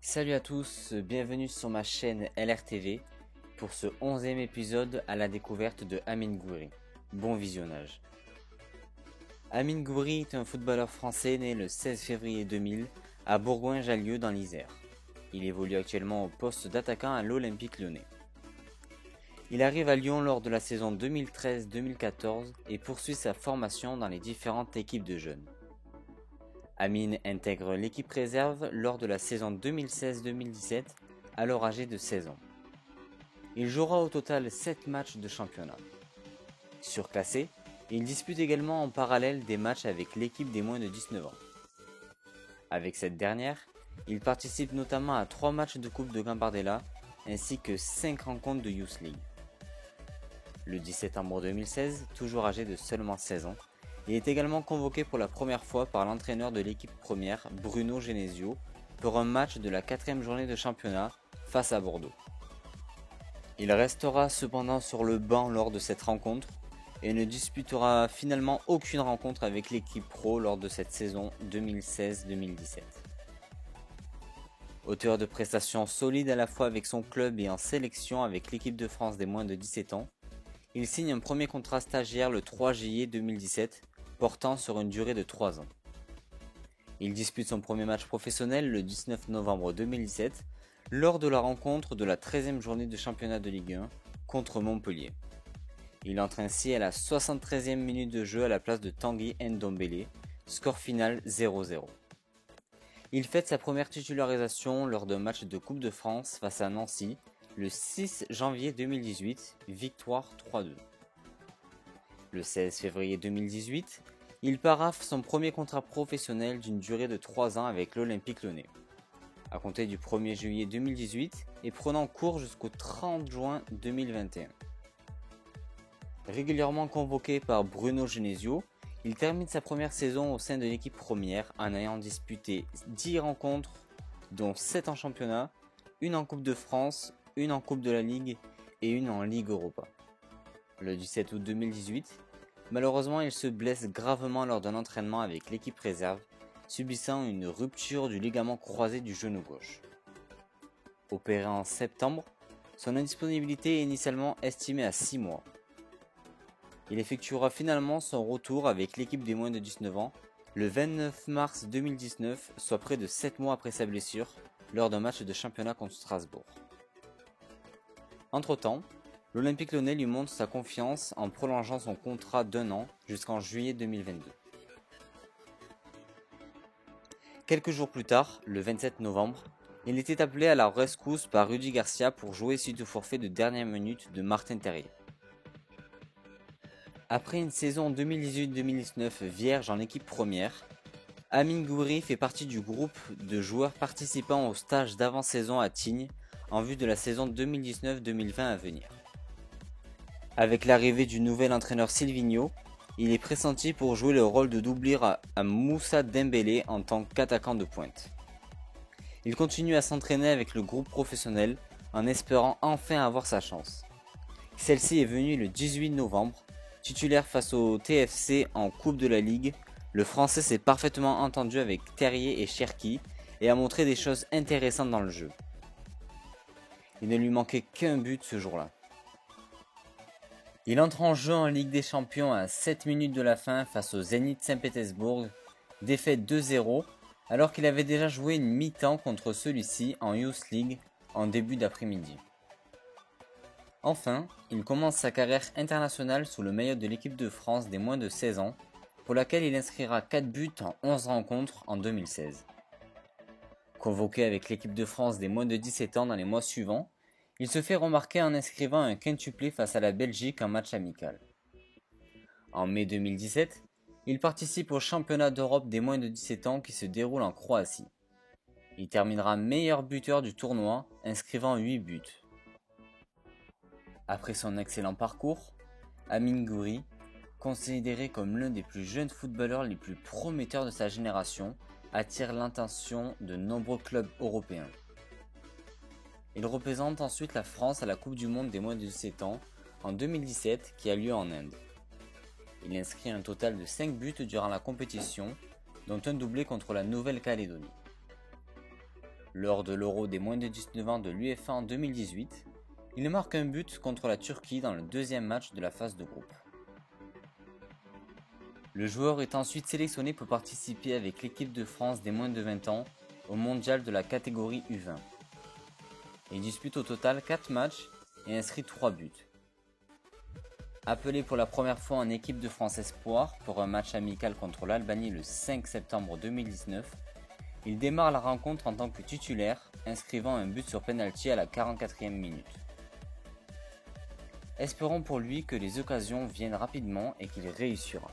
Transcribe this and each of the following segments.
Salut à tous, bienvenue sur ma chaîne LRTV pour ce 11e épisode à la découverte de Amine Gouiri. Bon visionnage. Amine Gouiri est un footballeur français né le 16 février 2000 à Bourgoin-Jallieu dans l'Isère. Il évolue actuellement au poste d'attaquant à l'Olympique Lyonnais. Il arrive à Lyon lors de la saison 2013-2014 et poursuit sa formation dans les différentes équipes de jeunes. Amine intègre l'équipe réserve lors de la saison 2016-2017, alors âgé de 16 ans. Il jouera au total 7 matchs de championnat. Surclassé, il dispute également en parallèle des matchs avec l'équipe des moins de 19 ans. Avec cette dernière, il participe notamment à 3 matchs de Coupe de Gambardella ainsi que 5 rencontres de Youth League. Le 10 septembre 2016, toujours âgé de seulement 16 ans, il est également convoqué pour la première fois par l'entraîneur de l'équipe première, Bruno Genesio, pour un match de la 4e journée de championnat face à Bordeaux. Il restera cependant sur le banc lors de cette rencontre et ne disputera finalement aucune rencontre avec l'équipe pro lors de cette saison 2016-2017. Auteur de prestations solides à la fois avec son club et en sélection avec l'équipe de France des moins de 17 ans, il signe un premier contrat stagiaire le 3 juillet 2017, portant sur une durée de 3 ans. Il dispute son premier match professionnel le 19 novembre 2017, lors de la rencontre de la 13e journée de championnat de Ligue 1 contre Montpellier. Il entre ainsi à la 73e minute de jeu à la place de Tanguy Ndombele, score final 0-0. Il fête sa première titularisation lors d'un match de Coupe de France face à Nancy, le 6 janvier 2018, victoire 3-2. Le 16 février 2018, il paraphe son premier contrat professionnel d'une durée de 3 ans avec l'Olympique Lyonnais, à compter du 1er juillet 2018 et prenant cours jusqu'au 30 juin 2021. Régulièrement convoqué par Bruno Genesio, il termine sa première saison au sein de l'équipe première en ayant disputé 10 rencontres, dont 7 en championnat, une en Coupe de France, une en Coupe de la Ligue et une en Ligue Europa. Le 17 août 2018, malheureusement il se blesse gravement lors d'un entraînement avec l'équipe réserve, subissant une rupture du ligament croisé du genou gauche. Opéré en septembre, son indisponibilité est initialement estimée à 6 mois. Il effectuera finalement son retour avec l'équipe des moins de 19 ans le 29 mars 2019, soit près de 7 mois après sa blessure, lors d'un match de championnat contre Strasbourg. Entre-temps, l'Olympique Lyonnais lui montre sa confiance en prolongeant son contrat d'1 an jusqu'en juillet 2022. Quelques jours plus tard, le 27 novembre, il était appelé à la rescousse par Rudy Garcia pour jouer suite au forfait de dernière minute de Martin Terrier. Après une saison 2018-2019 vierge en équipe première, Amine Gouiri fait partie du groupe de joueurs participant au stage d'avant-saison à Tignes en vue de la saison 2019-2020 à venir. Avec l'arrivée du nouvel entraîneur Silvinho, il est pressenti pour jouer le rôle de doublure à Moussa Dembélé en tant qu'attaquant de pointe. Il continue à s'entraîner avec le groupe professionnel en espérant enfin avoir sa chance. Celle-ci est venue le 18 novembre, titulaire face au TFC en Coupe de la Ligue. Le Français s'est parfaitement entendu avec Terrier et Cherki et a montré des choses intéressantes dans le jeu. Il ne lui manquait qu'un but ce jour-là. Il entre en jeu en Ligue des Champions à 7 minutes de la fin face au Zénith Saint-Pétersbourg, défaite 2-0, alors qu'il avait déjà joué une mi-temps contre celui-ci en Youth League en début d'après-midi. Enfin, il commence sa carrière internationale sous le maillot de l'équipe de France des moins de 16 ans, pour laquelle il inscrira 4 buts en 11 rencontres en 2016. Convoqué avec l'équipe de France des moins de 17 ans dans les mois suivants, il se fait remarquer en inscrivant un quintuplé face à la Belgique en match amical. En mai 2017, il participe au championnat d'Europe des moins de 17 ans qui se déroule en Croatie. Il terminera meilleur buteur du tournoi, inscrivant 8 buts. Après son excellent parcours, Amine Gouiri, considéré comme l'un des plus jeunes footballeurs les plus prometteurs de sa génération, attire l'attention de nombreux clubs européens. Il représente ensuite la France à la Coupe du Monde des moins de 17 ans en 2017 qui a lieu en Inde. Il inscrit un total de 5 buts durant la compétition, dont un doublé contre la Nouvelle-Calédonie. Lors de l'Euro des moins de 19 ans de l'UEFA en 2018, il marque un but contre la Turquie dans le deuxième match de la phase de groupe. Le joueur est ensuite sélectionné pour participer avec l'équipe de France des moins de 20 ans au mondial de la catégorie U20. Il dispute au total 4 matchs et inscrit 3 buts. Appelé pour la première fois en équipe de France Espoir pour un match amical contre l'Albanie le 5 septembre 2019, il démarre la rencontre en tant que titulaire, inscrivant un but sur penalty à la 44e minute. Espérons pour lui que les occasions viennent rapidement et qu'il réussira.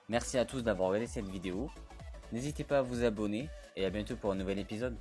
Merci à tous d'avoir regardé cette vidéo. N'hésitez pas à vous abonner et à bientôt pour un nouvel épisode.